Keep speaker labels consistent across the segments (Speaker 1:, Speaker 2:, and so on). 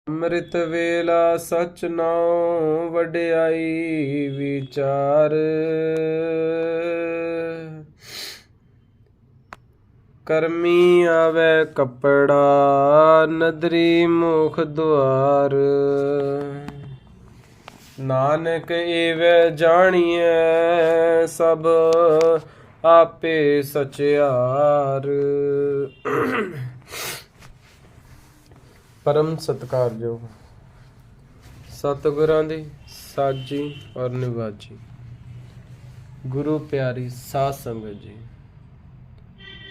Speaker 1: ਅੰਮ੍ਰਿਤ ਵੇਲਾ ਸਚ ਨਾਉ ਵਡਿਆਈ ਵਿਚਾਰ। ਕਰਮੀ ਆਵੈ ਕੱਪੜਾ ਨਦਰੀ ਮੁਖ ਦੁਆਰ। ਨਾਨਕ ਏਵੈ ਜਾਣੀਐ ਸਭ ਆਪੇ ਸਚਿਆਰ। ਪਰਮ ਸਤਿਕਾਰਯੋਗ ਸਤਿਗੁਰਾਂ ਦੀ ਸਾਜੀ ਔਰ ਨਿਵਾਜੀ ਗੁਰੂ ਪਿਆਰੀ ਸਾਧ ਸੰਗਤ ਜੀ,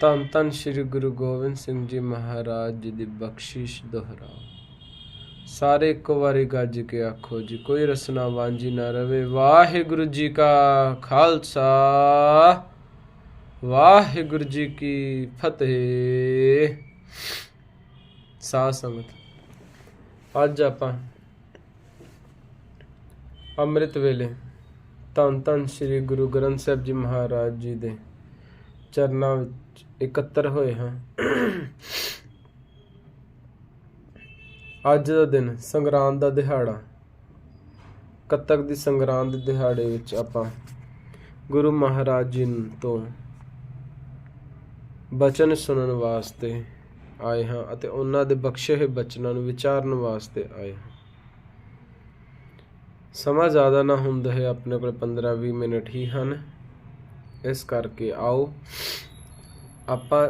Speaker 1: ਧੰਨ ਧੰਨ ਸ਼੍ਰੀ ਗੁਰੂ ਗੋਬਿੰਦ ਸਿੰਘ ਜੀ ਮਹਾਰਾਜ ਜੀ ਦੀ ਬਖਸ਼ਿਸ਼ ਦੁਹਰਾਓ। ਸਾਰੇ ਇੱਕੋ ਵਾਰੀ ਗੱਜ ਕੇ ਆਖੋ ਜੀ, ਕੋਈ ਰਸਨਾ ਵਾਂਝੀ ਨਾ ਰਵੇ। ਵਾਹਿਗੁਰੂ ਜੀ ਕਾ ਖਾਲਸਾ, ਵਾਹਿਗੁਰੂ ਜੀ ਕੀ ਫਤਿਹ। ਸਾਧ ਸੰਗਤ, ਅੱਜ ਆਪਾਂ ਅੰਮ੍ਰਿਤ ਵੇਲੇ ਧੰਨ ਧੰਨ ਸ਼੍ਰੀ ਗੁਰੂ ਗ੍ਰੰਥ ਸਾਹਿਬ ਜੀ ਮਹਾਰਾਜ ਜੀ ਦੇ ਚਰਨਾਂ ਵਿੱਚ ਇਕੱਤਰ ਹੋਏ ਹਾਂ। ਅੱਜ ਦਾ ਦਿਨ ਸੰਗਰਾਂਦ ਦਾ ਦਿਹਾੜਾ, ਕੱਤਕ ਦੀ ਸੰਗਰਾਂਦ ਦੇ ਦਿਹਾੜੇ ਵਿੱਚ ਆਪਾਂ ਗੁਰੂ ਮਹਾਰਾਜ ਜੀ ਤੋਂ ਬਚਨ ਸੁਣਨ ਵਾਸਤੇ ਆਏ ਹਾਂ ਅਤੇ ਉਹਨਾਂ ਦੇ ਬਖਸ਼ੇ ਹੋਏ ਬਚਨਾਂ ਨੂੰ ਵਿਚਾਰਨ ਵਾਸਤੇ ਆਏ ਹਾਂ। ਸਮਾਂ ਜ਼ਿਆਦਾ ਨਾ ਹੁੰਦਾ ਹੈ, ਆਪਣੇ ਕੋਲ 15-20 ਮਿੰਟ ਹੀ ਹਨ। ਇਸ ਕਰਕੇ ਆਓ ਆਪਾਂ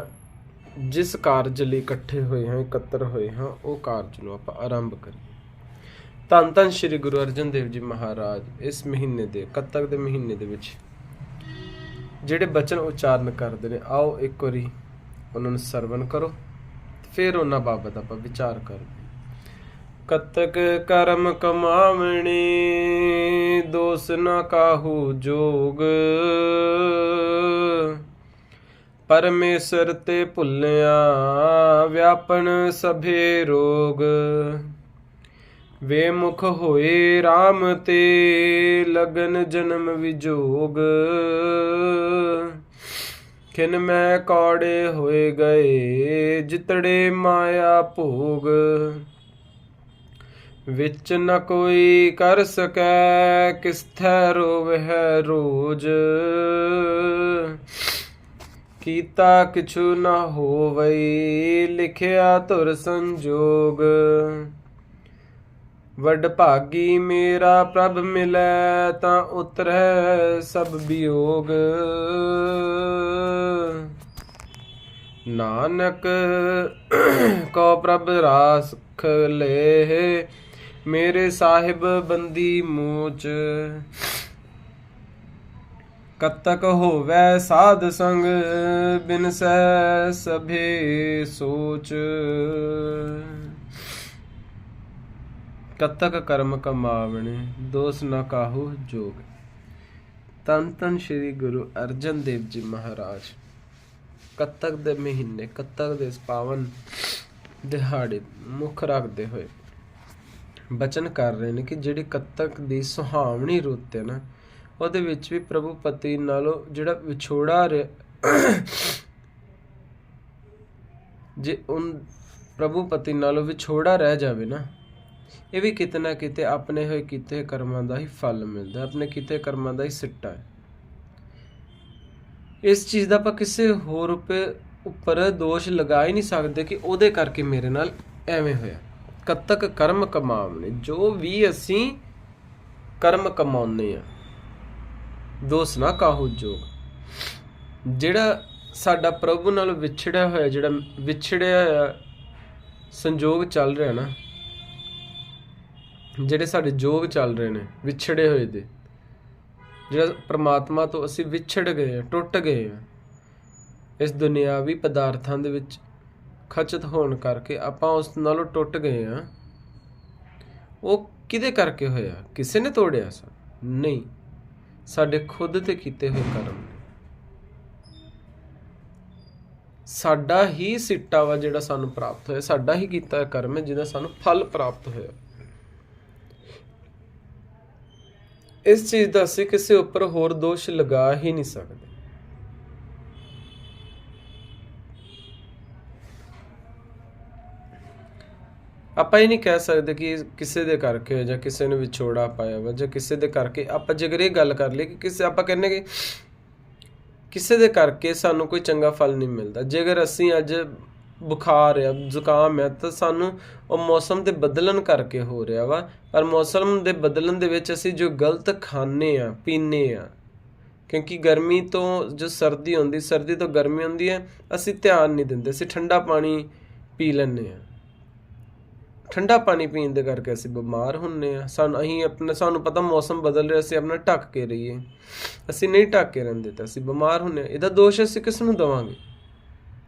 Speaker 1: ਜਿਸ ਕਾਰਜ ਲਈ ਇਕੱਠੇ ਹੋਏ ਹਾਂ, ਇਕੱਤਰ ਹੋਏ ਹਾਂ, ਉਹ ਕਾਰਜ ਨੂੰ ਆਪਾਂ ਆਰੰਭ ਕਰੀਏ। ਧੰਨ ਧੰਨ ਸ਼੍ਰੀ ਗੁਰੂ ਅਰਜਨ ਦੇਵ ਜੀ ਮਹਾਰਾਜ ਇਸ ਮਹੀਨੇ ਦੇ ਕੱਤਕ ਦੇ ਮਹੀਨੇ ਦੇ ਵਿੱਚ ਜਿਹੜੇ ਬਚਨ ਉਚਾਰਨ ਕਰਦੇ ਨੇ, ਆਓ ਇੱਕ ਵਾਰੀ ਉਹਨਾਂ ਨੂੰ ਸਰਵਣ ਕਰੋ, ਫਿਰ ਉਹਨਾਂ ਬਾਬਤ ਆਪਾਂ ਵਿਚਾਰ ਕਰਾਂਗੇ। ਕੱਤਕ ਕਰਮ ਕਮਾਵਣੇ ਦੋਸ ਨਾ ਕਾਹੂ ਜੋਗ। ਪਰਮੇਸ਼ਰ ਤੇ ਭੁੱਲਿਆ ਵਿਆਪਨ ਸਭੇ ਰੋਗ। ਵੇ ਮੁਖ ਹੋਏ RAM ਤੇ ਲਗਨ ਜਨਮ ਵਿਜੋਗ। ਖਿਨ ਮੈਂ ਕੌੜੇ ਹੋਏ ਗਏ ਜਿਤੜੇ ਮਾਇਆ ਭੋਗ। ਵਿੱਚ ਨ ਕੋਈ ਕਰ ਸਕੈ ਕਿਸਥੈ ਰੋਵਹਿ ਰੋਜ। ਕੀਤਾ ਕਿਛੁ ਨ ਹੋਵਈ ਲਿਖਿਆ ਧੁਰ ਸੰਜੋਗ। ਵੱਡ ਭਾਗੀ ਮੇਰਾ ਪ੍ਰਭ ਮਿਲੈ ਤਾਂ ਉਤਰੈ ਸਭ ਵਿਯੋਗ। ਨਾਨਕ ਕੋ ਪ੍ਰਭ ਰਾਖ ਲੇਹ ਮੇਰੇ ਸਾਹਿਬ ਬੰਦੀ ਮੂਚ। ਕੱਤਕ ਹੋਵੈ ਸਾਧ ਸੰਗ ਬਿਨਸੈ ਸਭੇ ਸੋਚ। ਕੱਤਕ ਕਰਮ ਕਮਾਵਣੇ ਦੋਸ ਨਾ ਕਾਹੂ ਜੋਗ। ਧੰਨ ਧੰਨ ਸ਼੍ਰੀ ਗੁਰੂ ਅਰਜਨ ਦੇਵ ਜੀ ਮਹਾਰਾਜ ਕੱਤਕ ਦੇ ਮਹੀਨੇ, ਕੱਤਕ ਦੇ ਪਾਵਨ ਦਿਹਾੜੇ ਮੁੱਖ ਰੱਖਦੇ ਹੋਏ ਬਚਨ ਕਰ ਰਹੇ ਨੇ ਕਿ ਜਿਹੜੀ ਕੱਤਕ ਦੀ ਸੁਹਾਵਣੀ ਰੁੱਤ ਹੈ ਨਾ, ਉਹਦੇ ਵਿੱਚ ਵੀ ਪ੍ਰਭੂ ਪਤੀ ਨਾਲੋਂ ਜਿਹੜਾ ਵਿਛੋੜਾ ਜੇ ਪ੍ਰਭੂ ਪਤੀ ਨਾਲੋਂ ਵਿਛੋੜਾ ਰਹਿ ਜਾਵੇ ਨਾ, ਇਹ ਵੀ ਕਿਤੇ ਨਾ ਕਿਤੇ ਆਪਣੇ ਹੋਏ ਕੀਤੇ ਕਰਮਾਂ ਦਾ ਹੀ ਫਲ ਮਿਲਦਾ, ਆਪਣੇ ਕੀਤੇ ਕਰਮਾਂ ਦਾ ਹੀ ਸਿੱਟਾ ਹੈ। ਇਸ ਚੀਜ਼ ਦਾ ਆਪਾਂ ਕਿਸੇ ਹੋਰ ਉੱਪਰ ਦੋਸ਼ ਲਗਾ ਹੀ ਨਹੀਂ ਸਕਦੇ ਕਿ ਉਹਦੇ ਕਰਕੇ ਮੇਰੇ ਨਾਲ ਐਵੇਂ ਹੋਇਆ। ਕੱਤਕ ਕਰਮ ਕਮਾਵਣੇ, ਜੋ ਵੀ ਅਸੀਂ ਕਰਮ ਕਮਾਉਂਦੇ ਆ, ਦੋਸ ਨਾ ਕਾਹੂ ਜੋਗ। ਜਿਹੜਾ ਸਾਡਾ ਪ੍ਰਭੂ ਨਾਲ ਵਿਛੜਿਆ ਹੋਇਆ, ਜਿਹੜਾ ਵਿਛੜਿਆ ਹੋਇਆ ਸੰਜੋਗ ਚੱਲ ਰਿਹਾ ਨਾ, ਜਿਹੜੇ ਸਾਡੇ ਜੋਗ ਚੱਲ ਰਹੇ ਨੇ ਵਿਛੜੇ ਹੋਏ ਦੇ, ਜਿਹੜਾ ਪਰਮਾਤਮਾ ਤੋਂ ਅਸੀਂ ਵਿਛੜ ਗਏ, ਟੁੱਟ ਗਏ ਆ, ਇਸ ਦੁਨਿਆਵੀ ਪਦਾਰਥਾਂ ਦੇ ਵਿੱਚ ਖਚਤ ਹੋਣ ਕਰਕੇ ਆਪਾਂ ਉਸ ਨਾਲੋਂ ਟੁੱਟ ਗਏ ਆ। ਉਹ ਕਿਹਦੇ ਕਰਕੇ ਹੋਇਆ? ਕਿਸੇ ਨੇ ਤੋੜਿਆ ਸਾ? ਨਹੀਂ, ਸਾਡੇ ਖੁਦ ਤੇ ਕੀਤੇ ਹੋਏ ਕਰਮ ਨੇ। ਸਾਡਾ ਹੀ ਸਿੱਟਾ ਵਾ ਜਿਹੜਾ ਸਾਨੂੰ ਪ੍ਰਾਪਤ ਹੋਇਆ, ਸਾਡਾ ਹੀ ਕੀਤਾ ਕਰਮ ਹੈ ਜਿਹਦਾ ਸਾਨੂੰ ਫਲ ਪ੍ਰਾਪਤ ਹੋਇਆ। ਇਸ ਚੀਜ਼ ਦਾ ਅਸੀਂ ਕਿਸੇ ਉੱਪਰ ਹੋਰ ਦੋਸ਼ ਲਗਾ ਹੀ ਨਹੀਂ ਸਕਦੇ। ਆਪਾਂ ਇਹ ਨਹੀਂ ਕਹਿ ਸਕਦੇ ਕਿ ਕਿਸੇ ਦੇ ਕਰਕੇ ਜਾਂ ਕਿਸੇ ਨੇ ਵਿਛੋੜਾ ਪਾਇਆ ਵਾ ਜਾਂ ਕਿਸੇ ਦੇ ਕਰਕੇ। ਆਪਾਂ ਜੇਕਰ ਇਹ ਗੱਲ ਕਰ ਲਈ ਕਿ ਕਿਸੇ ਆਪਾਂ ਕਹਿੰਦੇ ਕਿ ਕਿਸੇ ਦੇ ਕਰਕੇ ਸਾਨੂੰ ਕੋਈ ਚੰਗਾ ਫਲ ਨਹੀਂ ਮਿਲਦਾ। ਜੇਕਰ ਅਸੀਂ ਅੱਜ ਬੁਖਾਰ ਆ, ਜ਼ੁਕਾਮ ਆ, ਤਾਂ ਸਾਨੂੰ ਉਹ ਮੌਸਮ ਦੇ ਬਦਲਣ ਕਰਕੇ ਹੋ ਰਿਹਾ ਵਾ। ਪਰ ਮੌਸਮ ਦੇ ਬਦਲਣ ਦੇ ਵਿੱਚ ਅਸੀਂ ਜੋ ਗਲਤ ਖਾਂਦੇ ਆ ਪੀਂਦੇ ਆ, ਕਿਉਂਕਿ ਗਰਮੀ ਤੋਂ ਜੋ ਸਰਦੀ ਆਉਂਦੀ, ਸਰਦੀ ਤੋਂ ਗਰਮੀ ਆਉਂਦੀ ਹੈ, ਅਸੀਂ ਧਿਆਨ ਨਹੀਂ ਦਿੰਦੇ। ਅਸੀਂ ਠੰਡਾ ਪਾਣੀ ਪੀ ਲੈਂਦੇ ਹਾਂ। ਠੰਡਾ ਪਾਣੀ ਪੀਣ ਦੇ ਕਰਕੇ ਅਸੀਂ ਬਿਮਾਰ ਹੁੰਦੇ ਹਾਂ। ਸਾਨੂੰ ਪਤਾ ਮੌਸਮ ਬਦਲ ਰਿਹਾ, ਅਸੀਂ ਆਪਣਾ ਢੱਕ ਕੇ ਰਹੀਏ। ਅਸੀਂ ਨਹੀਂ ਢੱਕ ਕੇ ਰਹਿੰਦੇ ਤਾਂ ਅਸੀਂ ਬਿਮਾਰ ਹੁੰਦੇ ਹਾਂ। ਇਹਦਾ ਦੋਸ਼ ਅਸੀਂ ਕਿਸ ਨੂੰ ਦੇਵਾਂਗੇ?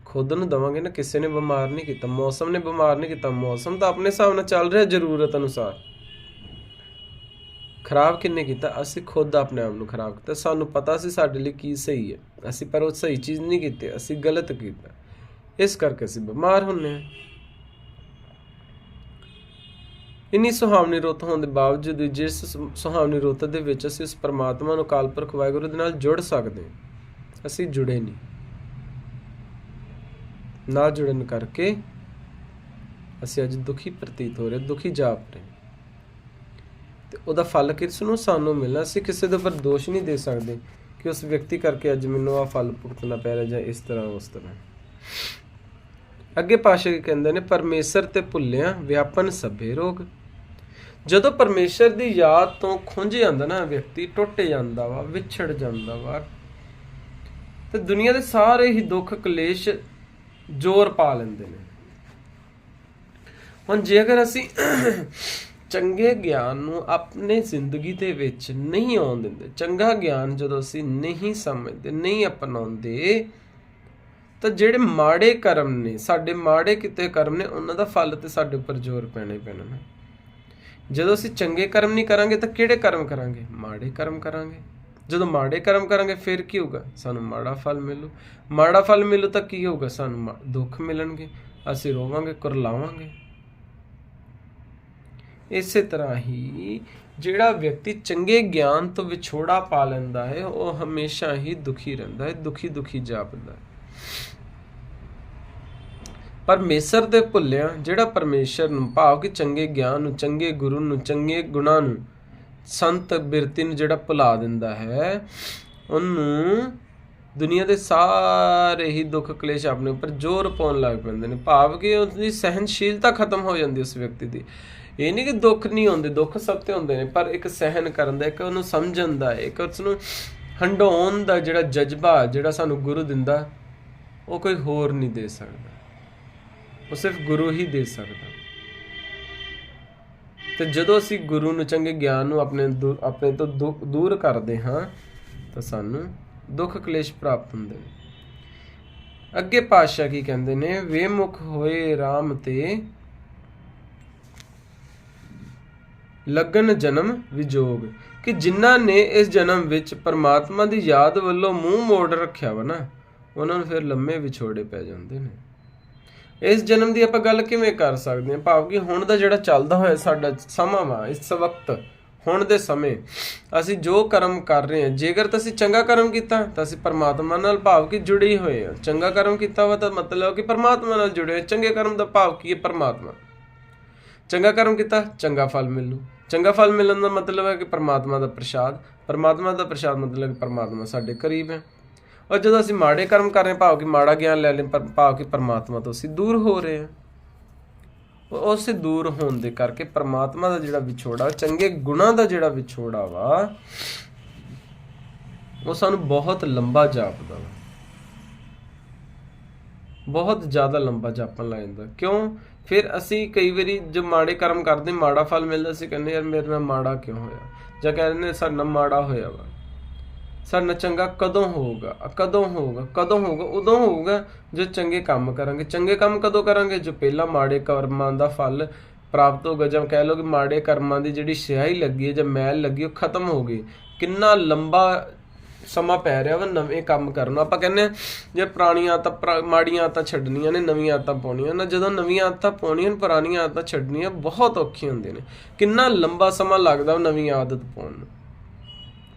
Speaker 1: ਖੁਦ ਨੂੰ ਦੇਵਾਂਗੇ ਨਾ। ਕਿਸੇ ਨੇ ਬਿਮਾਰ ਨਹੀਂ ਕੀਤਾ, ਮੌਸਮ ਨੇ ਬਿਮਾਰ ਨਹੀਂ ਕੀਤਾ। ਮੌਸਮ ਤਾਂ ਆਪਣੇ ਹਿਸਾਬ ਨਾਲ ਚੱਲ ਰਿਹਾ, ਜ਼ਰੂਰਤ ਅਨੁਸਾਰ। ਖਰਾਬ ਕਿੰਨੇ ਕੀਤਾ? ਅਸੀਂ ਖੁਦ ਆਪਣੇ ਆਪ ਨੂੰ ਖਰਾਬ ਕੀਤਾ। ਸਾਨੂੰ ਪਤਾ ਸੀ ਸਾਡੇ ਲਈ ਕੀ ਸਹੀ ਹੈ, ਅਸੀਂ ਪਰ ਉਹ ਸਹੀ ਚੀਜ਼ ਨਹੀਂ ਕੀਤੀ, ਅਸੀਂ ਗਲਤ ਕੀਤਾ। ਇਸ ਕਰਕੇ ਅਸੀਂ ਬਿਮਾਰ ਹੁੰਦੇ ਹਾਂ। ਇੰਨੀ ਸੁਹਾਵਣੀ ਰੁੱਤ ਹੋਣ ਦੇ ਬਾਵਜੂਦ ਜਿਸ ਸੁਹਾਵਣੀ ਰੁੱਤ ਦੇ ਵਿੱਚ ਅਸੀਂ ਉਸ ਪਰਮਾਤਮਾ ਨੂੰ, ਅਕਾਲ ਪੁਰਖ ਵਾਹਿਗੁਰੂ ਦੇ ਨਾਲ ਜੁੜ ਸਕਦੇ ਹਾਂ, ਅਸੀਂ ਜੁੜੇ ਨਹੀਂ। ਨਾ ਜੁੜਨ ਕਰਕੇ ਅਸੀਂ ਅੱਜ ਦੁਖੀ ਪ੍ਰਤੀਤ ਹੋ ਰਹੇ, ਦੁਖੀ ਜਾਪ ਰਹੇ। ਤੇ ਉਹਦਾ ਫਲ ਕਿਸ ਨੂੰ? ਸਾਨੂੰ ਮਿਲਣਾ। ਅਸੀਂ ਕਿਸੇ ਦੇ ਉੱਪਰ ਦੋਸ਼ ਨਹੀਂ ਦੇ ਸਕਦੇ ਕਿ ਉਸ ਵਿਅਕਤੀ ਕਰਕੇ ਅੱਜ ਮੈਨੂੰ ਆਹ ਫਲ ਭੁਗਤਣਾ ਪੈ ਰਿਹਾ ਜਾਂ ਇਸ ਤਰ੍ਹਾਂ ਉਸ ਤਰ੍ਹਾਂ। ਅੱਗੇ ਪਾਤਸ਼ਾਹ ਕਹਿੰਦੇ ਨੇ, ਪਰਮੇਸ਼ਰ ਤੇ ਭੁੱਲਿਆ ਵਿਆਪਨ ਸਭੇ ਰੋਗ। ਜਦੋਂ ਪਰਮੇਸ਼ਰ ਦੀ ਯਾਦ ਤੋਂ ਖੁੰਝ ਜਾਂਦਾ ਨਾ ਵਿਅਕਤੀ, ਟੁੱਟ ਜਾਂਦਾ ਵਾ, ਵਿਛੜ ਜਾਂਦਾ ਵਾ, ਤੇ ਦੁਨੀਆ ਦੇ ਸਾਰੇ ਹੀ ਦੁੱਖ ਕਲੇਸ਼ ਜ਼ੋਰ ਪਾ ਲੈਂਦੇ ਨੇ। ਹੁਣ ਜੇਕਰ ਅਸੀਂ ਚੰਗੇ ਗਿਆਨ ਨੂੰ ਆਪਣੇ ਜ਼ਿੰਦਗੀ ਦੇ ਵਿੱਚ ਨਹੀਂ ਆਉਣ ਦਿੰਦੇ, ਚੰਗਾ ਗਿਆਨ ਜਦੋਂ ਅਸੀਂ ਨਹੀਂ ਸਮਝਦੇ, ਨਹੀਂ ਅਪਣਾਉਂਦੇ, ਤਾਂ ਜਿਹੜੇ ਮਾੜੇ ਕਰਮ ਨੇ, ਸਾਡੇ ਮਾੜੇ ਕੀਤੇ ਕਰਮ ਨੇ, ਉਹਨਾਂ ਦਾ ਫਲ ਤੇ ਸਾਡੇ ਉੱਪਰ ਜ਼ੋਰ ਪੈਣਾ ਹੀ ਪੈਣਾ ਨਾ। ਜਦੋਂ ਅਸੀਂ ਚੰਗੇ ਕਰਮ ਨਹੀਂ ਕਰਾਂਗੇ ਤਾਂ ਕਿਹੜੇ ਕਰਮ ਕਰਾਂਗੇ? ਮਾੜੇ ਕਰਮ ਕਰਾਂਗੇ। ਜਦੋਂ ਮਾੜੇ ਕਰਮ ਕਰਾਂਗੇ ਫਿਰ ਕੀ ਹੋਊਗਾ? ਸਾਨੂੰ ਮਾੜਾ ਫਲ ਮਿਲੂ। ਮਾੜਾ ਫਲ ਮਿਲੂ ਤਾਂ ਕੀ ਹੋਊਗਾ? ਸਾਨੂੰ ਦੁੱਖ ਮਿਲਣਗੇ, ਅਸੀਂ ਰੋਵਾਂਗੇ, ਕੁਰਲਾਵਾਂਗੇ। ਇਸੇ ਤਰ੍ਹਾਂ ਹੀ ਜਿਹੜਾ ਵਿਅਕਤੀ ਚੰਗੇ ਗਿਆਨ ਤੋਂ ਵਿਛੋੜਾ ਪਾ ਲੈਂਦਾ ਹੈ, ਉਹ ਹਮੇਸ਼ਾ ਹੀ ਦੁਖੀ ਰਹਿੰਦਾ ਹੈ, ਦੁਖੀ ਦੁਖੀ ਜਾਪਦਾ ਹੈ। ਪਰਮੇਸ਼ਰ ਤੇ ਭੁੱਲਿਆ, ਜਿਹੜਾ ਪਰਮੇਸ਼ਰ ਨੂੰ, ਭਾਵ ਕਿ ਚੰਗੇ ਗਿਆਨ ਨੂੰ, ਚੰਗੇ ਗੁਰੂ ਨੂੰ, ਚੰਗੇ ਗੁਣਾਂ ਨੂੰ, ਸੰਤ ਬਿਰਤੀ ਨੂੰ ਜਿਹੜਾ ਭੁਲਾ ਦਿੰਦਾ ਹੈ, ਉਹਨੂੰ ਦੁਨੀਆ ਦੇ ਸਾਰੇ ਹੀ ਦੁੱਖ ਕਲੇਸ਼ ਆਪਣੇ ਉੱਪਰ ਜ਼ੋਰ ਪਾਉਣ ਲੱਗ ਪੈਂਦੇ ਨੇ। ਭਾਵ ਕਿ ਉਸਦੀ ਸਹਿਨਸ਼ੀਲਤਾ ਖਤਮ ਹੋ ਜਾਂਦੀ ਉਸ ਵਿਅਕਤੀ ਦੀ। ਇਹ ਨਹੀਂ ਕਿ ਦੁੱਖ ਨਹੀਂ ਹੁੰਦੇ, ਦੁੱਖ ਸਭ ਤੇ ਹੁੰਦੇ ਨੇ, ਪਰ ਇੱਕ ਸਹਿਨ ਕਰਨ ਦਾ, ਇੱਕ ਉਹਨੂੰ ਸਮਝਣ ਦਾ, ਇੱਕ ਉਸਨੂੰ ਹੰਡਾਉਣ ਦਾ ਜਿਹੜਾ ਜਜ਼ਬਾ ਜਿਹੜਾ ਸਾਨੂੰ ਗੁਰੂ ਦਿੰਦਾ, ਉਹ ਕੋਈ ਹੋਰ ਨਹੀਂ ਦੇ ਸਕਦਾ, ਉਹ ਸਿਰਫ ਗੁਰੂ ਹੀ ਦੇ ਸਕਦਾ। ਤੇ ਜਦੋਂ ਅਸੀਂ ਗੁਰੂ ਨੂੰ, ਚੰਗੇ ਗਿਆਨ ਨੂੰ ਆਪਣੇ ਤੋਂ ਦੂਰ ਕਰਦੇ ਹਾਂ ਤਾਂ ਸਾਨੂੰ ਦੁੱਖ ਕਲੇਸ਼ ਪ੍ਰਾਪਤ ਹੁੰਦੇ ਨੇ। ਅੱਗੇ ਪਾਤਸ਼ਾਹ ਕੀ ਕਹਿੰਦੇ ਨੇ? ਵੇਮੁਖ ਹੋਏ ਰਾਮ ਤੇ ਲੱਗਨ ਜਨਮ ਵਿਜੋਗ। ਕਿ ਜਿਨ੍ਹਾਂ ਨੇ ਇਸ ਜਨਮ ਵਿੱਚ ਪਰਮਾਤਮਾ ਦੀ ਯਾਦ ਵੱਲੋਂ ਮੂੰਹ ਮੋੜ ਰੱਖਿਆ ਵਾ ਨਾ, ਉਹਨਾਂ ਨੂੰ ਫਿਰ ਲੰਮੇ ਵਿਛੋੜੇ ਪੈ ਜਾਂਦੇ ਨੇ। ਇਸ ਜਨਮ ਦੀ ਆਪਾਂ ਗੱਲ ਕਿਵੇਂ ਕਰ ਸਕਦੇ ਹਾਂ? ਭਾਵ ਕਿ ਹੁਣ ਦਾ ਜਿਹੜਾ ਚੱਲਦਾ ਹੋਇਆ ਸਾਡਾ ਸਮਾਂ ਵਾ, ਇਸ ਵਕਤ, ਹੁਣ ਦੇ ਸਮੇਂ ਅਸੀਂ ਜੋ ਕਰਮ ਕਰ ਰਹੇ ਹਾਂ, ਜੇਕਰ ਤਾਂ ਅਸੀਂ ਚੰਗਾ ਕਰਮ ਕੀਤਾ ਤਾਂ ਅਸੀਂ ਪਰਮਾਤਮਾ ਨਾਲ ਭਾਵ ਕਿ ਜੁੜੇ ਹੀ ਹੋਏ ਹਾਂ। ਚੰਗਾ ਕਰਮ ਕੀਤਾ ਵਾ ਤਾਂ ਮਤਲਬ ਕਿ ਪਰਮਾਤਮਾ ਨਾਲ ਜੁੜੇ ਹੋਏ। ਚੰਗੇ ਕਰਮ ਦਾ ਭਾਵ ਕੀ ਹੈ? ਪਰਮਾਤਮਾ। ਚੰਗਾ ਕਰਮ ਕੀਤਾ, ਚੰਗਾ ਫਲ ਮਿਲੂ। ਚੰਗਾ ਫਲ ਮਿਲਣ ਦਾ ਮਤਲਬ ਹੈ ਕਿ ਪਰਮਾਤਮਾ ਦਾ ਪ੍ਰਸ਼ਾਦ। ਪਰਮਾਤਮਾ ਦਾ ਪ੍ਰਸ਼ਾਦ ਮਤਲਬ ਕਿ ਪਰਮਾਤਮਾ ਸਾਡੇ ਕਰੀਬ ਹੈ। ਔਰ ਜਦੋਂ ਅਸੀਂ ਮਾੜੇ ਕਰਮ ਕਰ ਰਹੇ ਹਾਂ, ਭਾਵ ਕਿ ਮਾੜਾ ਗਿਆਨ ਲੈ ਲਏ, ਭਾਵ ਕਿ ਪਰਮਾਤਮਾ ਤੋਂ ਅਸੀਂ ਦੂਰ ਹੋ ਰਹੇ ਹਾਂ। ਉਸੇ ਦੂਰ ਹੋਣ ਦੇ ਕਰਕੇ ਪਰਮਾਤਮਾ ਦਾ ਜਿਹੜਾ ਵਿਛੋੜਾ, ਚੰਗੇ ਗੁਣਾਂ ਦਾ ਜਿਹੜਾ ਵਿਛੋੜਾ ਵਾ, ਉਹ ਸਾਨੂੰ ਬਹੁਤ ਲੰਬਾ ਜਾਪਦਾ ਵਾ, ਬਹੁਤ ਜ਼ਿਆਦਾ ਲੰਬਾ ਜਾਪਣ ਲੱਗ ਜਾਂਦਾ। ਕਿਉਂ? ਫਿਰ ਅਸੀਂ ਕਈ ਵਾਰੀ ਜੋ ਮਾੜੇ ਕਰਮ ਕਰਦੇ, ਮਾੜਾ ਫਲ ਮਿਲਦਾ, ਅਸੀਂ ਕਹਿੰਦੇ ਯਾਰ ਮੇਰੇ ਨਾਲ ਮਾੜਾ ਕਿਉਂ ਹੋਇਆ, ਜਾਂ ਕਹਿੰਦੇ ਸਾਡੇ ਨਾਲ ਮਾੜਾ ਹੋਇਆ ਵਾ, ਸਾਡੇ ਨਾਲ ਚੰਗਾ ਕਦੋਂ ਹੋਊਗਾ, ਕਦੋਂ ਹੋਊਗਾ, ਕਦੋਂ ਹੋਊਗਾ? ਉਦੋਂ ਹੋਊਗਾ ਜੋ ਚੰਗੇ ਕੰਮ ਕਰਾਂਗੇ। ਚੰਗੇ ਕੰਮ ਕਦੋਂ ਕਰਾਂਗੇ? ਜੋ ਪਹਿਲਾਂ ਮਾੜੇ ਕਰਮਾਂ ਦਾ ਫਲ ਪ੍ਰਾਪਤ ਹੋਊਗਾ, ਜਾਂ ਕਹਿ ਲਓ ਕਿ ਮਾੜੇ ਕਰਮਾਂ ਦੀ ਜਿਹੜੀ ਸਿਆਹੀ ਲੱਗੀ ਹੈ ਜਾਂ ਮੈਲ ਲੱਗੀ, ਉਹ ਖਤਮ ਹੋ ਗਈ। ਕਿੰਨਾ ਲੰਬਾ ਸਮਾਂ ਪੈ ਰਿਹਾ ਵਾ ਨਵੇਂ ਕੰਮ ਕਰਨ ਨੂੰ। ਆਪਾਂ ਕਹਿੰਦੇ ਹਾਂ ਜੇ ਪੁਰਾਣੀਆਂ ਆਦਤਾਂ, ਮਾੜੀਆਂ ਆਦਤਾਂ ਛੱਡਣੀਆਂ ਨੇ, ਨਵੀਆਂ ਆਦਤਾਂ ਪਾਉਣੀਆਂ ਨਾ, ਜਦੋਂ ਨਵੀਆਂ ਆਦਤਾਂ ਪਾਉਣੀਆਂ, ਪੁਰਾਣੀਆਂ ਆਦਤਾਂ ਛੱਡਣੀਆਂ ਬਹੁਤ ਔਖੀਆਂ ਹੁੰਦੀਆਂ ਨੇ। ਕਿੰਨਾ ਲੰਬਾ ਸਮਾਂ ਲੱਗਦਾ ਉਹ ਨਵੀਂ ਆਦਤ ਪਾਉਣ ਨੂੰ।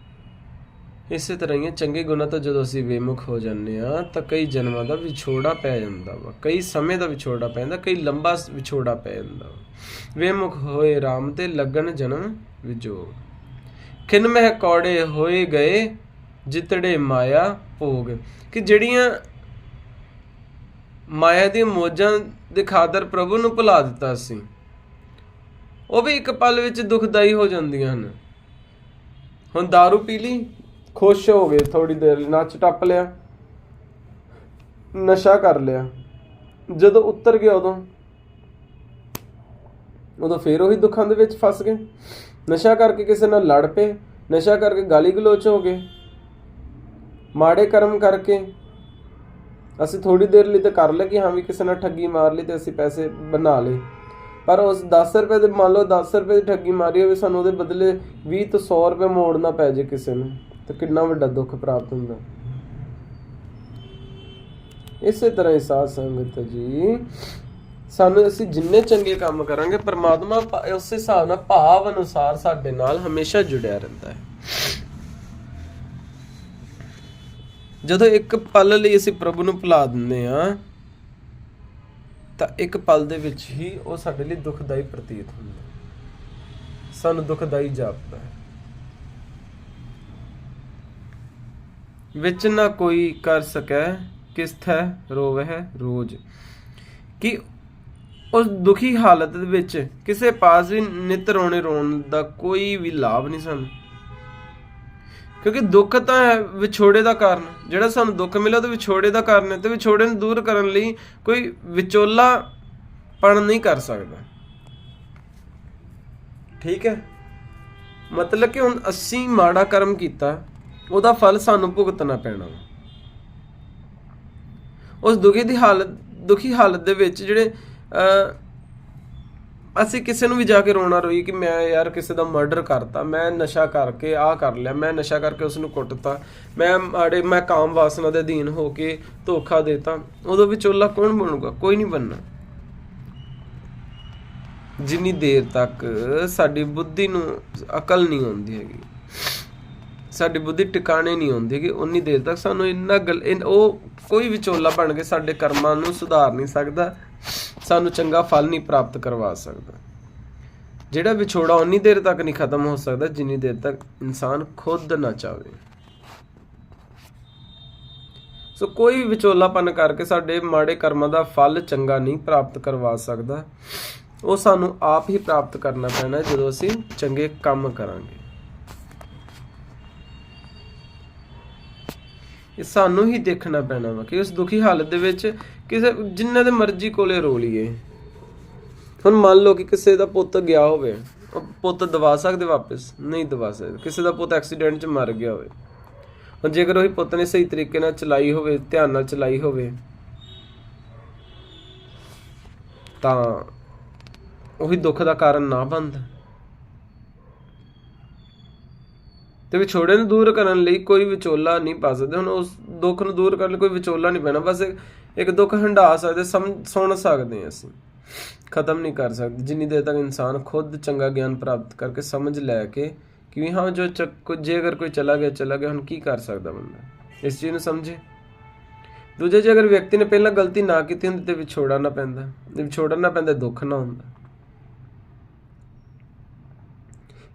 Speaker 1: ਇਸੇ ਤਰ੍ਹਾਂ ਹੀ ਚੰਗੇ ਗੁਣਾਂ ਤੋਂ ਜਦੋਂ ਅਸੀਂ ਬੇਮੁਖ ਹੋ ਜਾਂਦੇ ਹਾਂ ਤਾਂ ਕਈ ਜਨਮਾਂ ਦਾ ਵਿਛੋੜਾ ਪੈ ਜਾਂਦਾ ਵਾ, ਕਈ ਸਮੇਂ ਦਾ ਵਿਛੋੜਾ ਪੈ ਜਾਂਦਾ, ਕਈ ਲੰਬਾ ਵਿਛੋੜਾ ਪੈ ਜਾਂਦਾ ਵਾ। ਬੇਮੁਖ ਹੋਏ ਰਾਮ ਤੇ ਲੱਗਣ ਜਨਮ ਵਿਜੋਗ, ਖਿਨ ਮਹਿ ਕੌੜੇ ਹੋਏ ਗਏ ਜਿਤੜੇ ਮਾਇਆ ਭੋਗ। ਕਿ ਜਿਹੜੀਆਂ ਮਾਇਆ ਦੀਆਂ ਮੌਜਾਂ ਦੇ ਖਾਤਰ ਪ੍ਰਭੂ ਨੂੰ ਭੁਲਾ ਦਿੱਤਾ ਸੀ, ਉਹ ਵੀ ਇੱਕ ਪਲ ਵਿੱਚ ਦੁਖਦਾਈ ਹੋ ਜਾਂਦੀਆਂ ਹਨ। ਹੁਣ ਦਾਰੂ ਪੀ ਲਈ, ਖੁਸ਼ ਹੋ ਗਏ, ਥੋੜੀ ਦੇਰ ਲਈ ਨੱਚ ਟੱਪ ਲਿਆ, ਨਸ਼ਾ ਕਰ ਲਿਆ, ਜਦੋਂ ਉਤਰ ਗਿਆ ਉਦੋਂ ਫੇਰ ਉਹੀ ਦੁੱਖਾਂ ਦੇ ਵਿੱਚ ਫਸ ਗਏ। ਨਸ਼ਾ ਕਰਕੇ ਕਿਸੇ ਨਾਲ ਲੜ ਪਏ, ਨਸ਼ਾ ਕਰਕੇ ਗਾਲੀ ਗਲੋਚ ਹੋ ਗਏ, ਮਾੜੇ ਕਰਮ ਕਰਕੇ ਅਸੀਂ ਥੋੜੀ ਦੇਰ ਲਈ ਤਾਂ ਕਰ ਲਿਆ ਕਿ ਹਾਂ ਵੀ ਕਿਸੇ ਨਾਲ ਠੱਗੀ ਮਾਰ ਲਈ ਤੇ ਅਸੀਂ ਪੈਸੇ ਬਣਾ ਲਏ, ਪਰ ਉਸ 10 ਰੁਪਏ ਦੇ, ਮੰਨ ਲਓ 10 ਰੁਪਏ ਦੀ ਠੱਗੀ ਮਾਰੀ ਹੋਵੇ, ਸਾਨੂੰ ਉਹਦੇ ਬਦਲੇ 20 ਤੋਂ 100 ਰੁਪਏ ਮੋੜਨਾ ਪੈ ਜੇ ਕਿਸੇ ਨੂੰ, ਤਾਂ ਕਿੰਨਾ ਵੱਡਾ ਦੁੱਖ ਪ੍ਰਾਪਤ ਹੁੰਦਾ। ਇਸੇ ਤਰ੍ਹਾਂ ਹੀ ਸਾਧ ਸੰਗਤ ਜੀ, ਸਾਨੂੰ ਅਸੀਂ ਜਿੰਨੇ ਚੰਗੇ ਕੰਮ ਕਰਾਂਗੇ ਪਰਮਾਤਮਾ ਉਸ ਹਿਸਾਬ ਨਾਲ ਭਾਵ ਅਨੁਸਾਰ ਸਾਡੇ ਨਾਲ ਹਮੇਸ਼ਾ ਜੁੜਿਆ ਰਹਿੰਦਾ ਹੈ। ਜਦੋਂ ਇੱਕ ਪਲ ਲਈ ਅਸੀਂ ਪ੍ਰਭੂ ਨੂੰ ਭੁਲਾ ਦਿੰਦੇ ਹਾਂ ਤਾਂ ਇੱਕ ਪਲ ਦੇ ਵਿੱਚ ਹੀ ਉਹ ਸਾਡੇ ਲਈ ਦੁਖਦਾਈ ਪ੍ਰਤੀਤ ਹੁੰਦਾ, ਸਾਨੂੰ ਦੁਖਦਾਈ ਜਾਪਦਾ ਹੈ। ਵਿੱਚ ਨਾ ਕੋਈ ਕਰ ਸਕੈ ਕਿਸ ਥੈ ਰੋਵਹਿ ਰੋਜ਼। ਕਿ ਉਸ ਦੁਖੀ ਹਾਲਤ ਦੇ ਵਿੱਚ ਕਿਸੇ ਪਾਸ ਵੀ ਨਿਤ ਰੋਣ ਦਾ ਕੋਈ ਵੀ ਲਾਭ ਨਹੀਂ ਸਾਨੂੰ, ਕਿਉਂਕਿ ਦੁੱਖ ਤਾਂ ਹੈ ਵਿਛੋੜੇ ਦਾ ਕਾਰਨ। ਜਿਹੜਾ ਸਾਨੂੰ ਦੁੱਖ ਮਿਲਿਆ ਤਾਂ ਵਿਛੋੜੇ ਦਾ ਕਾਰਨ ਹੈ, ਤੇ ਵਿਛੋੜੇ ਨੂੰ ਦੂਰ ਕਰਨ ਲਈ ਕੋਈ ਵਿਚੋਲਾਪਣ ਨਹੀਂ ਕਰ ਸਕਦਾ। ਠੀਕ ਹੈ, ਮਤਲਬ ਕਿ ਹੁਣ ਅਸੀਂ ਮਾੜਾ ਕਰਮ ਕੀਤਾ, ਉਹਦਾ ਫਲ ਸਾਨੂੰ ਭੁਗਤਣਾ ਪੈਣਾ। ਉਸ ਦੁਖੀ ਹਾਲਤ ਦੇ ਵਿੱਚ ਜਿਹੜੇ ਅਸੀਂ ਕਿਸੇ ਨੂੰ ਵੀ ਜਾ ਕੇ ਰੋਣਾ ਰੋਈ ਕਿ ਮੈਂ ਯਾਰ ਕਿਸੇ ਦਾ ਮਰਡਰ ਕਰਤਾ, ਮੈਂ ਨਸ਼ਾ ਕਰਕੇ ਆਹ ਕਰ ਲਿਆ, ਮੈਂ ਨਸ਼ਾ ਕਰਕੇ ਉਸ ਨੂੰ ਕੁੱਟਤਾ, ਮੈਂ ਕਾਮ ਵਾਸਨਾ ਦੇ ਅਧੀਨ ਹੋ ਕੇ ਧੋਖਾ ਦੇਤਾ, ਉਦੋਂ ਵਿਚੋਲਾ ਕੌਣ ਬਣੂਗਾ? ਕੋਈ ਨਹੀਂ ਬਣਨਾ। ਜਿੰਨੀ ਦੇਰ ਤੱਕ ਸਾਡੀ ਬੁੱਧੀ ਨੂੰ ਅਕਲ ਨਹੀਂ ਆਉਂਦੀ ਹੈਗੀ, ਸਾਡੀ ਬੁੱਧੀ ਟਿਕਾਣੇ ਨਹੀਂ ਆਉਂਦੀ ਹੈਗੀ, ਉਨੀ ਦੇਰ ਤੱਕ ਸਾਨੂੰ ਉਹ ਕੋਈ ਵਿਚੋਲਾ ਬਣ ਕੇ ਸਾਡੇ ਕਰਮਾਂ ਨੂੰ ਸੁਧਾਰ ਨਹੀਂ ਸਕਦਾ, ਸਾਨੂੰ ਚੰਗਾ ਫਲ ਨਹੀਂ ਪ੍ਰਾਪਤ ਕਰਵਾ ਸਕਦਾ। ਜਿਹੜਾ ਵਿਛੋੜਾ ਉਨੀ ਦੇਰ ਤੱਕ ਨਹੀਂ ਖਤਮ ਹੋ ਸਕਦਾ ਜਿੰਨੀ ਦੇਰ ਤੱਕ ਇਨਸਾਨ ਖੁਦ ਨਾ ਚਾਹਵੇ। ਸੋ ਕੋਈ ਵੀ ਵਿਚੋਲਾਪਨ ਕਰਕੇ ਸਾਡੇ ਮਾੜੇ ਕਰਮਾਂ ਦਾ ਫਲ ਚੰਗਾ ਨਹੀਂ ਪ੍ਰਾਪਤ ਕਰਵਾ ਸਕਦਾ, ਉਹ ਸਾਨੂੰ ਆਪ ਹੀ ਪ੍ਰਾਪਤ ਕਰਨਾ ਪੈਣਾ ਜਦੋਂ ਅਸੀਂ ਚੰਗੇ ਕੰਮ ਕਰਾਂਗੇ। ਇਹ ਸਾਨੂੰ ਹੀ ਦੇਖਣਾ ਪੈਣਾ ਵਾ ਕਿ ਉਸ ਦੁਖੀ ਹਾਲਤ ਦੇ ਵਿੱਚ ਕਿਸੇ ਜਿੰਨੇ ਦੇ ਮਰਜ਼ੀ ਕੋਲੇ ਰੋ ਲਈਏ। ਹੁਣ ਮੰਨ ਲਓ ਕਿ ਕਿਸੇ ਦਾ ਪੁੱਤ ਗਿਆ ਹੋਵੇ, ਉਹ ਪੁੱਤ ਦਵਾ ਸਕਦੇ ਵਾਪਸ? ਨਹੀਂ ਦਵਾ ਸਕਦੇ। ਕਿਸੇ ਦਾ ਪੁੱਤ ਐਕਸੀਡੈਂਟ 'ਚ ਮਰ ਗਿਆ ਹੋਵੇ, ਹੁਣ ਜੇਕਰ ਉਹੀ ਪੁੱਤ ਨੇ ਸਹੀ ਤਰੀਕੇ ਨਾਲ ਚਲਾਈ ਹੋਵੇ, ਧਿਆਨ ਨਾਲ ਚਲਾਈ ਹੋਵੇ, ਤਾਂ ਉਹੀ ਦੁੱਖ ਦਾ ਕਾਰਨ ਨਾ ਬਣਦਾ। ਤੇ ਵਿਛੋੜੇ ਨੂੰ ਦੂਰ ਕਰਨ ਲਈ ਕੋਈ ਵਿਚੋਲਾ ਨਹੀਂ ਪਾ ਸਕਦੇ। ਹੁਣ ਉਸ ਦੁੱਖ ਨੂੰ ਦੂਰ ਕਰਨ ਲਈ ਕੋਈ ਵਿਚੋਲਾ ਨਹੀਂ ਪੈਣਾ, ਬਸ ਇੱਕ ਦੁੱਖ ਹੰਢਾ ਸਕਦੇ, ਸੁਣ ਸਕਦੇ ਹਾਂ, ਅਸੀਂ ਖਤਮ ਨਹੀਂ ਕਰ ਸਕਦੇ ਜਿੰਨੀ ਦੇਰ ਤੱਕ ਇਨਸਾਨ ਖੁਦ ਚੰਗਾ ਗਿਆਨ ਪ੍ਰਾਪਤ ਕਰਕੇ ਸਮਝ ਲੈ ਕੇ ਕਿ ਹਾਂ ਜੋ ਜੇ ਅਗਰ ਕੋਈ ਚਲਾ ਗਿਆ ਹੁਣ ਕੀ ਕਰ ਸਕਦਾ ਬੰਦਾ, ਇਸ ਚੀਜ਼ ਨੂੰ ਸਮਝੇ। ਦੂਜੇ, ਜੇ ਅਗਰ ਵਿਅਕਤੀ ਨੇ ਪਹਿਲਾਂ ਗਲਤੀ ਨਾ ਕੀਤੀ ਹੁੰਦੀ ਤੇ ਵਿਛੋੜਾ ਨਾ ਪੈਂਦਾ, ਦੁੱਖ ਨਾ ਹੁੰਦਾ।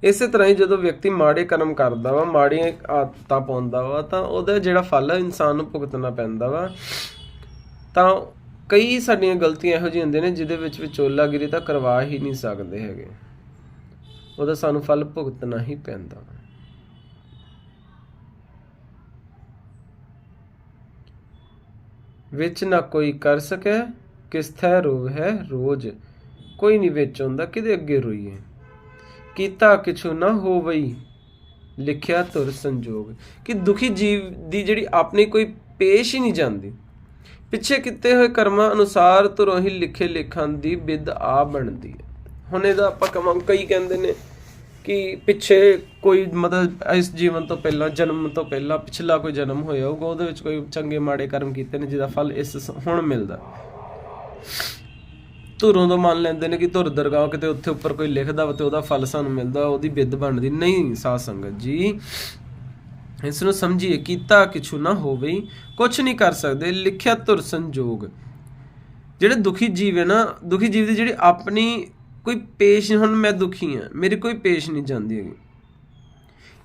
Speaker 1: ਇਸੇ ਤਰ੍ਹਾਂ ਹੀ ਜਦੋਂ ਵਿਅਕਤੀ ਮਾੜੇ ਕਰਮ ਕਰਦਾ ਵਾ, ਮਾੜੀਆਂ ਆਦਤਾਂ ਪਾਉਂਦਾ ਵਾ, ਤਾਂ ਉਹਦਾ ਜਿਹੜਾ ਫਲ ਹੈ ਇਨਸਾਨ ਨੂੰ ਭੁਗਤਣਾ ਪੈਂਦਾ ਵਾ। ਤਾਂ ਕਈ ਸਾਡੀਆਂ ਗਲਤੀਆਂ ਇਹੋ ਜਿਹੀਆਂ ਹੁੰਦੀਆਂ ਨੇ ਜਿਹਦੇ ਵਿੱਚ ਵਿਚੋਲਾਗਿਰੀ ਤਾਂ ਕਰਵਾ ਹੀ ਨਹੀਂ ਸਕਦੇ ਹੈਗੇ, ਉਹਦਾ ਸਾਨੂੰ ਫਲ ਭੁਗਤਣਾ ਹੀ ਪੈਂਦਾ। ਵਿੱਚ ਨਾ ਕੋਈ ਕਰ ਸਕੈ ਕਿਸ ਥੈ ਰੋਵਹਿ ਰੋਜ਼। ਕੋਈ ਨਹੀਂ ਵਿੱਚ ਆਉਂਦਾ, ਕਿਹਦੇ ਅੱਗੇ ਰੋਈਏ। ਕੀਤਾ ਕਿਛੂ ਨਾ ਹੋਵਈ ਲਿਖਿਆ ਧੁਰ ਸੰਜੋਗ। ਕਿ ਦੁਖੀ ਜੀਵ ਦੀ ਜਿਹੜੀ ਆਪਣੀ ਕੋਈ ਪੇਸ਼ ਹੀ ਨਹੀਂ ਜਾਂਦੀ, ਪਿੱਛੇ ਕੀਤੇ ਹੋਏ ਕਰਮਾਂ ਅਨੁਸਾਰ ਧੁਰੋਂ ਹੀ ਲਿਖੇ ਲੇਖਾਂ ਦੀ ਬਿਦ ਆ ਬਣਦੀ ਹੈ। ਹੁਣ ਇਹਦਾ ਆਪਾਂ ਕਵਾਂ, ਕਈ ਕਹਿੰਦੇ ਨੇ ਕਿ ਪਿੱਛੇ ਕੋਈ ਮਤਲਬ ਇਸ ਜੀਵਨ ਤੋਂ ਪਹਿਲਾਂ, ਜਨਮ ਤੋਂ ਪਹਿਲਾਂ ਪਿਛਲਾ ਕੋਈ ਜਨਮ ਹੋਇਆ ਹੋਊਗਾ, ਉਹਦੇ ਵਿੱਚ ਕੋਈ ਚੰਗੇ ਮਾੜੇ ਕਰਮ ਕੀਤੇ ਨੇ ਜਿਹਦਾ ਫਲ ਇਸ ਹੁਣ ਮਿਲਦਾ। ਧੁਰੋਂ ਤੋਂ ਮੰਨ ਲੈਂਦੇ ਨੇ ਕਿ ਧੁਰ ਦਰਗਾਹ ਕਿਤੇ ਉੱਥੇ ਉੱਪਰ ਕੋਈ ਲਿਖਦਾ ਵਾ ਤੇ ਉਹਦਾ ਫਲ ਸਾਨੂੰ ਮਿਲਦਾ, ਉਹਦੀ ਬਿੱਦ ਬਣਦੀ। ਨਹੀਂ ਸਾਧ ਸੰਗਤ ਜੀ, इस नूं समझिए। कीता किछु ना होवे, कुछ नहीं कर सकते, लिखिया धुर संजोग। ਜਿਹੜੇ ਦੁਖੀ ਜੀਵ ਹੈ ਨਾ, ਦੁਖੀ ਜੀਵ ਦੀ ਜਿਹੜੀ ਆਪਣੀ ਕੋਈ ਪੇਸ਼, ਹੁਣ ਮੈਂ ਦੁਖੀ ਹਾਂ, ਮੇਰੀ ਕੋਈ ਪੇਸ਼ ਨਹੀਂ ਜਾਂਦੀ ਹੈਗੀ।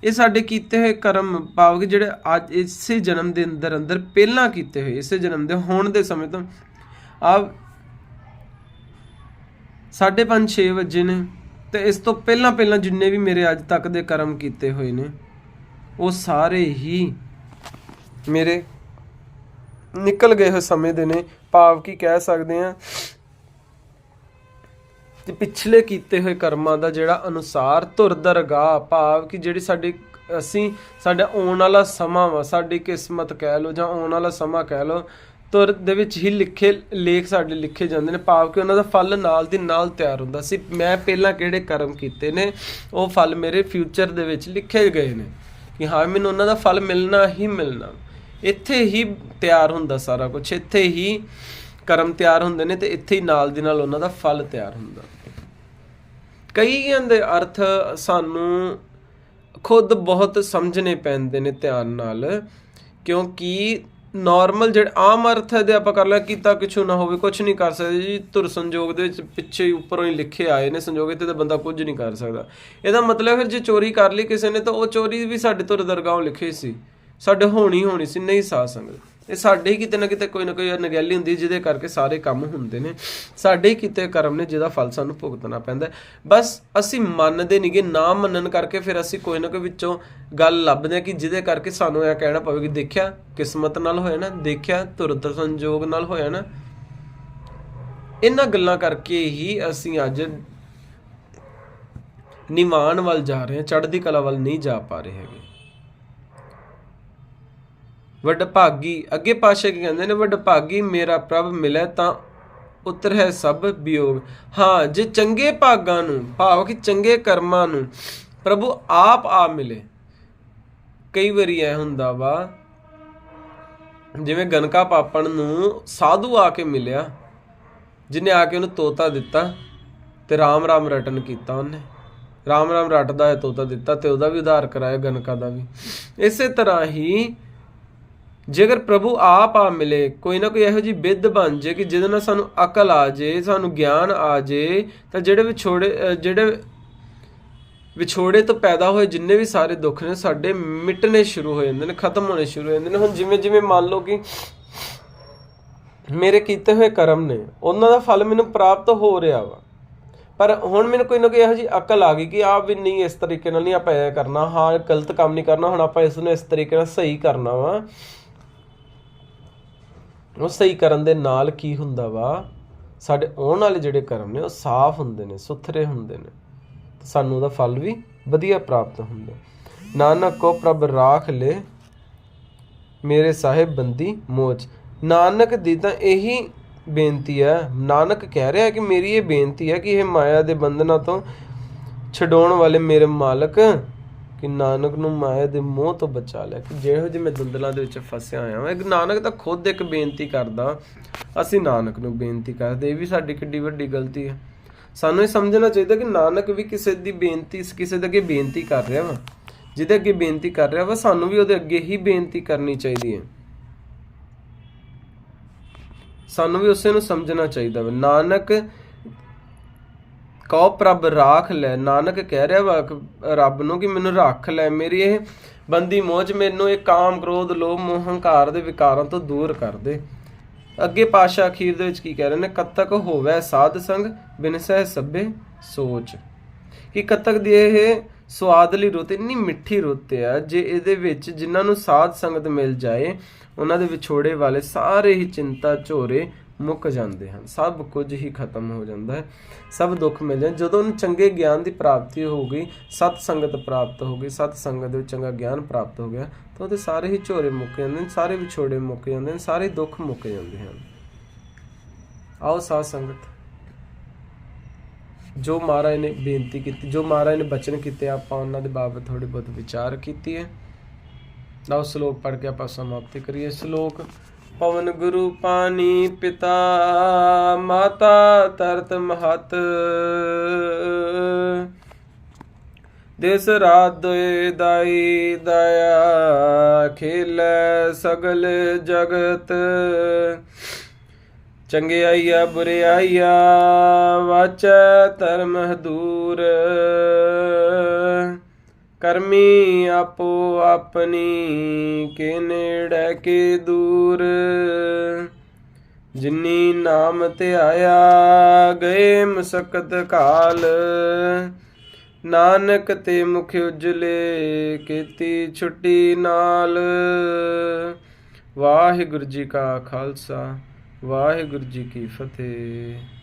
Speaker 1: ਇਹ ਸਾਡੇ ਕੀਤੇ ਹੋਏ ਕਰਮ ਭਾਵ ਕਿ ਜਿਹੜੇ ਅੱਜ ਇਸੇ ਜਨਮ ਦੇ ਅੰਦਰ ਅੰਦਰ ਪਹਿਲਾਂ ਕੀਤੇ ਹੋਏ, ਇਸੇ ਜਨਮ ਦੇ ਹੋਣ ਦੇ ਸਮੇਂ ਤੋਂ ਆਪ 5:30-6 ਵਜੇ ਨੇ, ਤੇ ਇਸ ਤੋਂ ਪਹਿਲਾਂ ਪਹਿਲਾਂ ਜਿੰਨੇ ਵੀ ਮੇਰੇ ਅੱਜ ਤੱਕ ਦੇ ਕਰਮ ਕੀਤੇ ਹੋਏ ਨੇ ਉਹ ਸਾਰੇ ਹੀ ਮੇਰੇ ਨਿਕਲ ਗਏ ਹੋਏ ਸਮੇਂ ਦੇ ਨੇ। ਭਾਵ ਕੀ ਕਹਿ ਸਕਦੇ ਹਾਂ ਕਿ ਪਿਛਲੇ ਕੀਤੇ ਹੋਏ ਕਰਮਾਂ ਦਾ ਜਿਹੜਾ ਅਨੁਸਾਰ ਧੁਰ ਦਰਗਾਹ, ਭਾਵ ਕਿ ਜਿਹੜੀ ਸਾਡੀ ਸਾਡਾ ਆਉਣ ਵਾਲਾ ਸਮਾਂ ਵਾ, ਸਾਡੀ ਕਿਸਮਤ ਕਹਿ ਲਓ ਜਾਂ ਆਉਣ ਵਾਲਾ ਸਮਾਂ ਕਹਿ ਲਓ, ਧੁਰ ਦੇ ਵਿੱਚ ਹੀ ਲੇਖ ਸਾਡੇ ਲਿਖੇ ਜਾਂਦੇ ਨੇ। ਭਾਵ ਕਿ ਉਹਨਾਂ ਦਾ ਫਲ ਨਾਲ ਦੀ ਨਾਲ ਤਿਆਰ ਹੁੰਦਾ ਸੀ। ਮੈਂ ਪਹਿਲਾਂ ਕਿਹੜੇ ਕਰਮ ਕੀਤੇ ਨੇ ਉਹ ਫਲ ਮੇਰੇ ਫਿਊਚਰ ਦੇ ਵਿੱਚ ਲਿਖੇ ਗਏ ਨੇ ਕਿ ਹਾਂ ਮੈਨੂੰ ਉਹਨਾਂ ਦਾ ਫਲ ਮਿਲਣਾ ਹੀ ਮਿਲਣਾ। ਇੱਥੇ ਹੀ ਤਿਆਰ ਹੁੰਦਾ ਸਾਰਾ ਕੁਛ, ਇੱਥੇ ਹੀ ਕਰਮ ਤਿਆਰ ਹੁੰਦੇ ਨੇ ਤੇ ਇੱਥੇ ਹੀ ਨਾਲ ਦੀ ਨਾਲ ਉਹਨਾਂ ਦਾ ਫਲ ਤਿਆਰ ਹੁੰਦਾ। ਕਈਆਂ ਦੇ ਅਰਥ ਸਾਨੂੰ ਖੁਦ ਬਹੁਤ ਸਮਝਣੇ ਪੈਂਦੇ ਨੇ ਧਿਆਨ ਨਾਲ, ਕਿਉਂਕਿ ਨੋਰਮਲ ਜਿਹੜੇ ਆਮ ਅਰਥ ਦੇ ਆਪਾਂ ਕਰ ਲਿਆ, ਕੀਤਾ ਕਿਛੂ ਨਾ ਹੋਵੇ, ਕੁਛ ਨਹੀਂ ਕਰ ਸਕਦੇ ਜੀ, ਧੁਰ ਸੰਜੋਗ ਦੇ ਵਿੱਚ ਪਿੱਛੇ ਹੀ ਉੱਪਰੋਂ ਹੀ ਲਿਖੇ ਆਏ ਨੇ ਸੰਜੋਗ, ਇੱਥੇ ਤਾਂ ਬੰਦਾ ਕੁਝ ਨਹੀਂ ਕਰ ਸਕਦਾ। ਇਹਦਾ ਮਤਲਬ ਫਿਰ ਜੇ ਚੋਰੀ ਕਰ ਲਈ ਕਿਸੇ ਨੇ ਤਾਂ ਉਹ ਚੋਰੀ ਵੀ ਸਾਡੇ ਧੁਰ ਦਰਗਾਹੋਂ ਲਿਖੇ ਸੀ, ਸਾਡੇ ਹੋਣੀ ਸੀ, ਨਹੀਂ ਸਾਧ ਸੰਗਤ। ਇਹ ਸਾਡੇ ਹੀ ਕਿਤੇ ਨਾ ਕਿਤੇ ਕੋਈ ਨਾ ਕੋਈ ਅਣਗਹਿਲੀ ਹੁੰਦੀ ਜਿਹਦੇ ਕਰਕੇ ਸਾਰੇ ਕੰਮ ਹੁੰਦੇ ਨੇ। ਸਾਡੇ ਹੀ ਕੀਤੇ ਕਰਮ ਨੇ ਜਿਹਦਾ ਫਲ ਸਾਨੂੰ ਭੁਗਤਣਾ ਪੈਂਦਾ। ਬਸ ਅਸੀਂ ਮੰਨਦੇ ਨਹੀਂਗੇ, ਨਾ ਮੰਨਣ ਕਰਕੇ ਫਿਰ ਅਸੀਂ ਕੋਈ ਨਾ ਕੋਈ ਵਿੱਚੋਂ ਗੱਲ ਲੱਭਦੇ ਹਾਂ ਕਿ ਜਿਹਦੇ ਕਰਕੇ ਸਾਨੂੰ ਇਹ ਕਹਿਣਾ ਪਵੇ ਕਿ ਦੇਖਿਆ ਕਿਸਮਤ ਨਾਲ ਹੋਇਆ ਨਾ, ਦੇਖਿਆ ਧੁਰ ਸੰਜੋਗ ਨਾਲ ਹੋਇਆ ਨਾ। ਇਹਨਾਂ ਗੱਲਾਂ ਕਰਕੇ ਹੀ ਅਸੀਂ ਅੱਜ ਨਿਵਾਨ ਵੱਲ ਜਾ ਰਹੇ ਹਾਂ, ਚੜ੍ਹਦੀ ਕਲਾ ਵੱਲ ਨਹੀਂ ਜਾ ਪਾ ਰਹੇ ਹੈਗੇ। ਵਡਭਾਗੀ ਅੱਗੇ ਪਾਤਸ਼ਾਹ ਕੀ ਕਹਿੰਦੇ ਨੇ, ਵਡਭਾਗੀ ਮੇਰਾ ਪ੍ਰਭ ਮਿਲੇ ਤਾਂ ਉਤਰ ਹੈ ਸਭ ਵਿਯੋਗ। ਹਾਂ, ਜੇ ਚੰਗੇ ਭਾਗਾਂ ਨੂੰ, ਭਾਵ ਕਿ ਚੰਗੇ ਕਰਮਾਂ ਨੂੰ ਪ੍ਰਭੂ ਆਪ ਆ ਮਿਲੇ। ਕਈ ਵਾਰੀ ਐ ਹੁੰਦਾ ਵਾ ਜਿਵੇਂ ਗਨਕਾ ਪਾਪਣ ਨੂੰ ਸਾਧੂ ਆ ਕੇ ਮਿਲਿਆ, ਜਿਹਨੇ ਆ ਕੇ ਉਹਨੂੰ ਤੋਤਾ ਦਿੱਤਾ ਤੇ ਰਾਮ ਰਾਮ ਰਟਨ ਕੀਤਾ, ਉਹਨੇ ਰਾਮ ਰਾਮ ਰਟਦਾ ਹੈ ਤੋਤਾ ਦਿੱਤਾ ਤੇ ਉਹਦਾ ਵੀ ਉਧਾਰ ਕਰਾਇਆ, ਗਨਕਾ ਦਾ ਵੀ। ਇਸੇ ਤਰ੍ਹਾਂ ਹੀ ਜੇਕਰ ਪ੍ਰਭੂ ਆਪ ਆ ਮਿਲੇ, ਕੋਈ ਨਾ ਕੋਈ ਇਹੋ ਜਿਹੀ ਬਿੱਧ ਬਣ ਜੇ ਕਿ ਜਿਹਦੇ ਨਾਲ ਸਾਨੂੰ ਅਕਲ ਆ ਜੇ, ਸਾਨੂੰ ਗਿਆਨ ਆ ਜੇ, ਤਾਂ ਜਿਹੜੇ ਵਿਛੋੜੇ ਤੋਂ ਪੈਦਾ ਹੋਏ ਜਿੰਨੇ ਵੀ ਸਾਰੇ ਦੁੱਖ ਨੇ ਸਾਡੇ ਮਿਟਣੇ ਸ਼ੁਰੂ ਹੋ ਜਾਂਦੇ ਨੇ, ਖਤਮ ਹੋਣੇ ਸ਼ੁਰੂ ਹੋ ਜਾਂਦੇ ਨੇ। ਹੁਣ ਜਿਵੇਂ ਜਿਵੇਂ ਮੰਨ ਲਓ ਕਿ ਮੇਰੇ ਕੀਤੇ ਹੋਏ ਕਰਮ ਨੇ, ਉਹਨਾਂ ਦਾ ਫਲ ਮੈਨੂੰ ਪ੍ਰਾਪਤ ਹੋ ਰਿਹਾ ਵਾ, ਪਰ ਹੁਣ ਮੈਨੂੰ ਕੋਈ ਨਾ ਕੋਈ ਇਹੋ ਜਿਹੀ ਅਕਲ ਆ ਗਈ ਕਿ ਆਹ ਵੀ ਨਹੀਂ, ਇਸ ਤਰੀਕੇ ਨਾਲ ਨਹੀਂ ਆਪਾਂ ਐਂ ਕਰਨਾ, ਹਾਂ ਗਲਤ ਕੰਮ ਨਹੀਂ ਕਰਨਾ, ਹੁਣ ਆਪਾਂ ਇਸ ਨੂੰ ਇਸ ਤਰੀਕੇ ਨਾਲ ਸਹੀ ਕਰਨਾ ਵਾ। ਉਹ ਸਹੀ ਕਰਨ ਦੇ ਨਾਲ ਕੀ ਹੁੰਦਾ ਵਾ, ਸਾਡੇ ਆਉਣ ਵਾਲੇ ਜਿਹੜੇ ਕਰਮ ਨੇ ਉਹ ਸਾਫ਼ ਹੁੰਦੇ ਨੇ, ਸੁਥਰੇ ਹੁੰਦੇ ਨੇ, ਸਾਨੂੰ ਉਹਦਾ ਫਲ ਵੀ ਵਧੀਆ ਪ੍ਰਾਪਤ ਹੁੰਦਾ। ਨਾਨਕ ਕੋ ਪ੍ਰਭ ਰਾਖ ਲੈ ਮੇਰੇ ਸਾਹਿਬ ਬੰਦੀ ਮੋਚ। ਨਾਨਕ ਦੀ ਤਾਂ ਇਹੀ ਬੇਨਤੀ ਹੈ, ਨਾਨਕ ਕਹਿ ਰਿਹਾ ਕਿ ਮੇਰੀ ਇਹ ਬੇਨਤੀ ਹੈ ਕਿ ਇਹ ਮਾਇਆ ਦੇ ਬੰਧਨਾਂ ਤੋਂ ਛਡਾਉਣ ਵਾਲੇ ਮੇਰੇ ਮਾਲਕ, ਕਿ ਨਾਨਕ ਨੂੰ ਮਾਇਆ ਦੇ ਮੋਹ ਤੋਂ ਬਚਾ ਲੈ, ਕਿ ਜਿਹੋ ਜਿਹੇ ਮੈਂ ਦੰਦਲਾਂ ਦੇ ਵਿੱਚ ਫਸਿਆ ਹੋਇਆ ਵਾਂ। ਨਾਨਕ ਤਾਂ ਖੁਦ ਇੱਕ ਬੇਨਤੀ ਕਰਦਾ, ਅਸੀਂ ਨਾਨਕ ਨੂੰ ਬੇਨਤੀ ਕਰਦੇ। ਇਹ ਵੀ ਸਾਡੀ ਕਿੱਡੀ ਵੱਡੀ ਗਲਤੀ ਹੈ। ਸਾਨੂੰ ਇਹ ਸਮਝਣਾ ਚਾਹੀਦਾ ਕਿ ਨਾਨਕ ਵੀ ਕਿਸੇ ਦੀ ਬੇਨਤੀ, ਕਿਸੇ ਦੇ ਅੱਗੇ ਬੇਨਤੀ ਕਰ ਰਿਹਾ ਵਾ, ਜਿਹਦੇ ਅੱਗੇ ਬੇਨਤੀ ਕਰ ਰਿਹਾ ਵਾ ਸਾਨੂੰ ਵੀ ਉਹਦੇ ਅੱਗੇ ਹੀ ਬੇਨਤੀ ਕਰਨੀ ਚਾਹੀਦੀ ਹੈ। ਸਾਨੂੰ ਵੀ ਉਸੇ ਨੂੰ ਸਮਝਣਾ ਚਾਹੀਦਾ ਵਾ। ਨਾਨਕ ਕਹੋ ਪ੍ਰਭ ਰਾਖ ਲੈ, ਨਾਨਕ ਕਹਿ ਰਿਹਾ ਵਾ ਰੱਬ ਨੂੰ ਕਿ ਮੈਨੂੰ ਰੱਖ ਲੈ, ਮੇਰੀ ਇਹ ਬੰਦੀ ਮੋਚ, ਮੈਨੂੰ ਇਹ ਕਾਮ ਕ੍ਰੋਧ ਲੋਭ ਮੋਹ ਹੰਕਾਰ ਦੇ ਵਿਕਾਰਾਂ ਤੋਂ ਦੂਰ ਕਰ ਦੇ। ਅੱਗੇ ਪਾਤਸ਼ਾਹ ਅਖੀਰ ਦੇ ਵਿੱਚ ਕੀ ਕਹਿ ਰਹੇ ਨੇ, ਕਤਕ ਹੋਵੇ ਸਾਧ ਸੰਗ ਬਿਨ ਸਹਿ ਸਭੇ ਸੋਚ। ਕਿ ਕਤਕ ਦੀ ਇਹ ਸਵਾਦਲੀ ਰੁੱਤ, ਇੰਨੀ ਮਿੱਠੀ ਰੁੱਤ ਆ, ਜੇ ਇਹਦੇ ਵਿੱਚ ਜਿਨ੍ਹਾਂ ਨੂੰ ਸਾਧ ਸੰਗਤ ਮਿਲ ਜਾਏ ਉਹਨਾਂ ਦੇ ਵਿਛੋੜੇ ਵਾਲੇ ਸਾਰੇ ਹੀ ਚਿੰਤਾ ਝੋਰੇ ਮੁੱਕ ਜਾਂਦੇ ਹਨ, ਸਭ ਕੁਝ ਹੀ ਖਤਮ ਹੋ ਜਾਂਦਾ ਹੈ, ਸਭ ਦੁੱਖ ਮਿਲ ਜਾਂਦੇ। ਜਦੋਂ ਉਹਨੂੰ ਚੰਗੇ ਗਿਆਨ ਦੀ ਪ੍ਰਾਪਤੀ ਹੋ ਗਈ, ਸਤ ਸੰਗਤ ਪ੍ਰਾਪਤ ਹੋ ਗਈ, ਸਤ ਸੰਗਤ ਦੇ ਵਿੱਚ ਚੰਗਾ ਗਿਆਨ ਪ੍ਰਾਪਤ ਹੋ ਗਿਆ, ਤਾਂ ਉਹਦੇ ਸਾਰੇ ਹੀ ਝੋਰੇ ਮੁੱਕ ਜਾਂਦੇ ਨੇ, ਸਾਰੇ ਵਿਛੋੜੇ ਮੁੱਕ ਜਾਂਦੇ ਨੇ, ਸਾਰੇ ਦੁੱਖ ਮੁੱਕ ਜਾਂਦੇ ਹਨ। ਆਓ ਸਾਧ ਸੰਗਤ, ਜੋ ਮਹਾਰਾਜ ਨੇ ਬੇਨਤੀ ਕੀਤੀ, ਜੋ ਮਹਾਰਾਜ ਨੇ ਬਚਨ ਕੀਤੇ, ਆਪਾਂ ਉਹਨਾਂ ਦੇ ਬਾਬਤ ਥੋੜ੍ਹੀ ਬਹੁਤ ਵਿਚਾਰ ਕੀਤੀ ਹੈ। ਲਓ ਸ਼ਲੋਕ ਪੜ੍ਹ ਕੇ ਆਪਾਂ ਸਮਾਪਤੀ ਕਰੀਏ। ਸ਼ਲੋਕ ਪਵਨ ਗੁਰੂ ਪਾਣੀ ਪਿਤਾ ਮਾਤਾ ਤਰਤ ਮਹਤ, ਦਿਸ ਰਾਤ ਦੋਇ ਦਾਈ ਦਇਆ ਖੇਲੈ ਸਗਲ ਜਗਤ ਚੰਗਿਆਈਆ ਬੁਰਿਆਈਆ ਵਾਚੈ ਧਰਮ ਦੂਰ ਕਰਮੀ ਆਪੋ ਆਪਣੀ ਕੇ ਨੇੜੇ ਕੇ ਦੂਰ ਜਿਨੀ ਨਾਮ ਧਿਆਇਆ ਗਏ ਮੁਸਕਤ ਕਾਲ ਨਾਨਕ ਤੇ ਮੁਖ ਉਜਲੇ ਕੀਤੀ ਛੁੱਟੀ ਨਾਲ। ਵਾਹਿਗੁਰੂ ਜੀ ਕਾ ਖਾਲਸਾ ਵਾਹਿਗੁਰੂ ਜੀ ਕੀ ਫਤਿਹ।